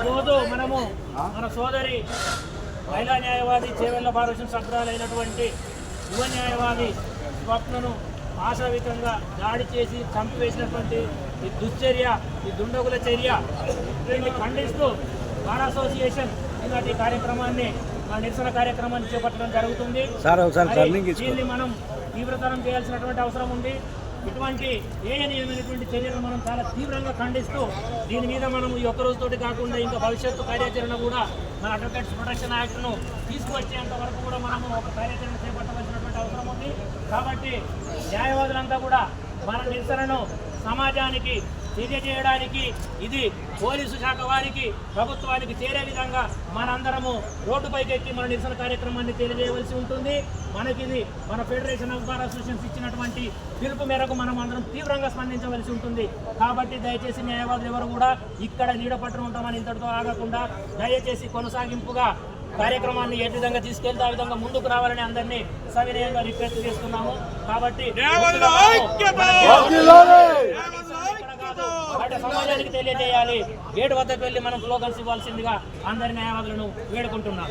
ఈరోజు మనము మన సోదరి మహిళా న్యాయవాది చేవెళ్ల భారతదేశం సభ్యురాలైనటువంటి యువ న్యాయవాది స్వప్నను ఆశావికంగా దాడి చేసి చంపివేసినటువంటి ఈ దుశ్చర్య, ఈ దుండగుల చర్య దీన్ని ఖండిస్తూ బార్ అసోసియేషన్ ఈనాటి కార్యక్రమాన్ని, నిరసన కార్యక్రమాన్ని చేపట్టడం జరుగుతుంది. దీన్ని మనం తీవ్రతరం చేయాల్సినటువంటి అవసరం ఉంది. ఇటువంటి ఏయనీయమైనటువంటి చర్యలు మనం చాలా తీవ్రంగా ఖండిస్తూ దీని మీద మనం ఈ ఒక్క రోజుతోటి కాకుండా ఇంకా భవిష్యత్తు కార్యాచరణ కూడా మన అడ్వకేట్స్ ప్రొటెక్షన్ యాక్ట్ను తీసుకువచ్చేంత వరకు కూడా మనము ఒక కార్యాచరణ చేపట్టవలసినటువంటి అవసరం ఉంది. కాబట్టి న్యాయవాదులంతా కూడా మన నిరసనను సమాజానికి తెలియజేయడానికి, ఇది పోలీసు శాఖ వారికి, ప్రభుత్వానికి చేరే విధంగా మనందరము రోడ్డుపైకి ఎక్కి మన నిరసన కార్యక్రమాన్ని తెలియజేయవలసి ఉంటుంది. మనకిది మన ఫెడరేషన్ ఆఫ్ బార్ అసోసియేషన్స్ ఇచ్చినటువంటి పిలుపు మేరకు మనం అందరం తీవ్రంగా స్పందించవలసి ఉంటుంది. కాబట్టి దయచేసి న్యాయవాదులు ఎవరు కూడా ఇక్కడ నీడపట్టున ఉంటామని ఇంతటితో ఆగకుండా దయచేసి కొనసాగింపుగా కార్యక్రమాన్ని ఏ విధంగా తీసుకెళ్తే ఆ విధంగా ముందుకు రావాలని అందరినీ సవినయంగా రిక్వెస్ట్ చేస్తున్నాము. కాబట్టి సమాజానికి తెలియజేయాలి. గేటు వద్దకు వెళ్ళి మనం స్లోగన్స్ ఇవ్వాల్సిందిగా అందరి న్యాయవాదులను వేడుకుంటున్నాం.